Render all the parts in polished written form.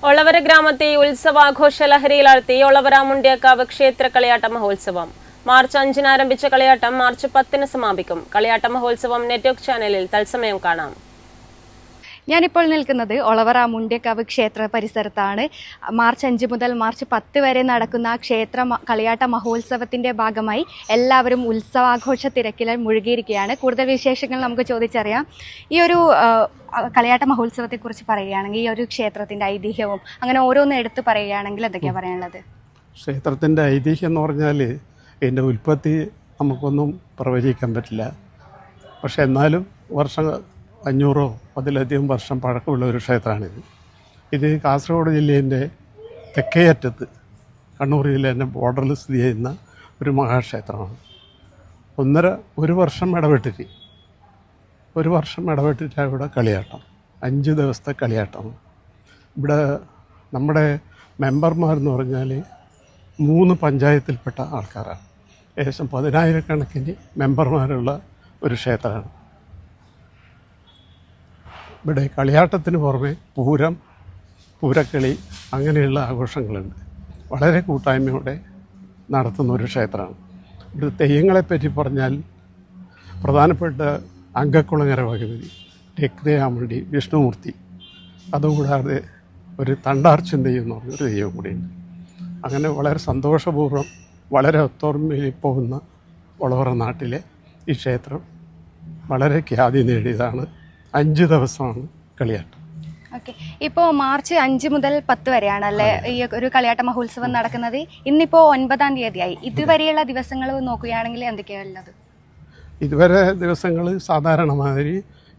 ഒളവര ഗ്രാമത്തെ ഉത്സവാഘോഷ ലഹരിയിലാഴ്ത്തി ഒളവര മുണ്ടിയക്കാവ് ക്ഷേത്ര കളിയാട്ട മഹോത്സവം. മാർച്ച് 5-ന് ആരംഭിച്ച കളിയാട്ടം മാർച്ച് 10-ന് സമാപിക്കും. കളിയാട്ട മഹോത്സവം നെറ്റ്വർക്ക് ചാനലിൽ തത്സമയം കാണാം. ഞാനിപ്പോൾ നിൽക്കുന്നത് ഒളവറ മുണ്ടിയക്കാവ് ക്ഷേത്ര പരിസരത്താണ്. മാർച്ച് 5 മുതൽ മാർച്ച് 10 വരെ നടക്കുന്ന ക്ഷേത്ര കളിയാട്ട മഹോത്സവത്തിൻ്റെ ഭാഗമായി എല്ലാവരും ഉത്സവാഘോഷ തിരക്കിൽ മുഴുകിയിരിക്കുകയാണ്. കൂടുതൽ വിശേഷങ്ങൾ നമുക്ക് ചോദിച്ചറിയാം. ഈ ഒരു കളിയാട്ട മഹോത്സവത്തെക്കുറിച്ച് പറയുകയാണെങ്കിൽ, ഈ ഒരു ക്ഷേത്രത്തിൻ്റെ ഐതിഹ്യവും അങ്ങനെ ഓരോന്ന് എടുത്ത് പറയുകയാണെങ്കിൽ എന്തൊക്കെയാണ് പറയാനുള്ളത്? ക്ഷേത്രത്തിൻ്റെ ഐതിഹ്യം എന്ന് പറഞ്ഞാൽ ഇതിൻ്റെ ഉൽപ്പത്തി നമുക്കൊന്നും പ്രവചിക്കാൻ പറ്റില്ല. പക്ഷെ എന്നാലും 500 അതിലധികം വർഷം പഴക്കമുള്ള ഒരു ക്ഷേത്രമാണിത്. ഇത് കാസർഗോഡ് ജില്ലേൻ്റെ തെക്കേ അറ്റത്ത് കണ്ണൂർ ജില്ലേൻ്റെ ബോർഡറിൽ സ്ഥിതി ചെയ്യുന്ന ഒരു മഹാക്ഷേത്രമാണ്. ഒരു വർഷം ഇടപെട്ടിട്ട് ഇവിടെ കളിയാട്ടം, 5 ദിവസത്തെ കളിയാട്ടമാണ്. ഇവിടെ നമ്മുടെ മെമ്പർമാരെന്ന് പറഞ്ഞാൽ 3 പഞ്ചായത്തിൽപ്പെട്ട ആൾക്കാരാണ്. ഏകദേശം 10,000 കണക്കിന് മെമ്പർമാരുള്ള ഒരു ക്ഷേത്രമാണ്. ഇവിടെ കളിയാട്ടത്തിന് പുറമെ പൂരം, പൂരക്കളി അങ്ങനെയുള്ള ആഘോഷങ്ങളുണ്ട്. വളരെ കൂട്ടായ്മയോടെ നടത്തുന്ന ഒരു ക്ഷേത്രമാണ്. ഇവിടെ തെയ്യങ്ങളെപ്പറ്റി പറഞ്ഞാൽ പ്രധാനപ്പെട്ട അങ്കക്കുളങ്ങര ഭഗവതി, രക്തയാമണ്ടി, വിഷ്ണുമൂർത്തി, അതുകൂടാതെ ഒരു തണ്ടാർച്ചൻ തെയ്യം എന്ന് പറഞ്ഞൊരു തെയ്യം കൂടിയുണ്ട്. അങ്ങനെ വളരെ സന്തോഷപൂർവ്വം വളരെ ഒത്തൊരുമയിൽ പോകുന്ന ഒളവറ നാട്ടിലെ ഈ ക്ഷേത്രം വളരെ ഖ്യാതി നേടിയതാണ്. 5 ദിവസമാണ് കളിയാട്ടം. ഓക്കെ, ഇപ്പോൾ മാർച്ച് 5 മുതൽ 10 വരെയാണല്ലേ ഈ ഒരു കളിയാട്ട മഹോത്സവം നടക്കുന്നത്. ഇന്നിപ്പോൾ 9-ാം തീയതിയായി. ഇതുവരെയുള്ള ദിവസങ്ങൾ നോക്കുകയാണെങ്കിൽ എന്തൊക്കെയാണ് ഉള്ളത്? ഇതുവരെ ദിവസങ്ങൾ സാധാരണ മാതിരി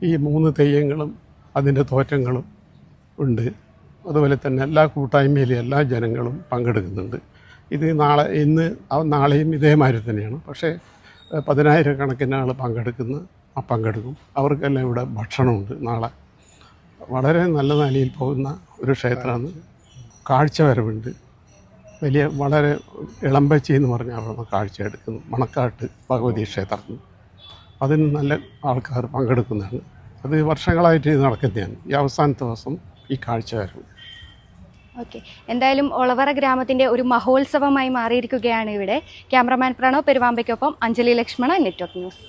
ഈ 3 തെയ്യങ്ങളും അതിൻ്റെ തോറ്റങ്ങളും ഉണ്ട്. അതുപോലെ തന്നെ എല്ലാ കൂട്ടായ്മയിലും എല്ലാ ജനങ്ങളും പങ്കെടുക്കുന്നുണ്ട്. ഇത് നാളെയും ഇതേമാതിരി തന്നെയാണ്. പക്ഷേ 10,000 കണക്കിന് ആൾ പങ്കെടുക്കും. അവർക്കെല്ലാം ഇവിടെ ഭക്ഷണമുണ്ട്. നാളെ വളരെ നല്ല നിലയിൽ പോകുന്ന ഒരു ക്ഷേത്രമാണ്. കാഴ്ചവരവുണ്ട്. വളരെ ഇളമ്പച്ചി എന്ന് പറഞ്ഞാൽ അവിടെ കാഴ്ച എടുക്കുന്നു. മണക്കാട്ട് ഭഗവതി ക്ഷേത്രത്തിൽ അതിന് നല്ല ആൾക്കാർ പങ്കെടുക്കുന്നതാണ്. അത് വർഷങ്ങളായിട്ട് നടക്കുന്നതാണ്. ഈ അവസാനത്തെ ദിവസം ഈ കാഴ്ചവരവ്. ഓക്കെ, എന്തായാലും ഒളവറ ഗ്രാമത്തിൻ്റെ ഒരു മഹോത്സവമായി മാറിയിരിക്കുകയാണ് ഇവിടെ. ക്യാമറമാൻ പ്രണവ് പെരുവാമ്പയ്ക്കൊപ്പം അഞ്ജലി ലക്ഷ്മണ, നെറ്റ്വർക്ക് ന്യൂസ്.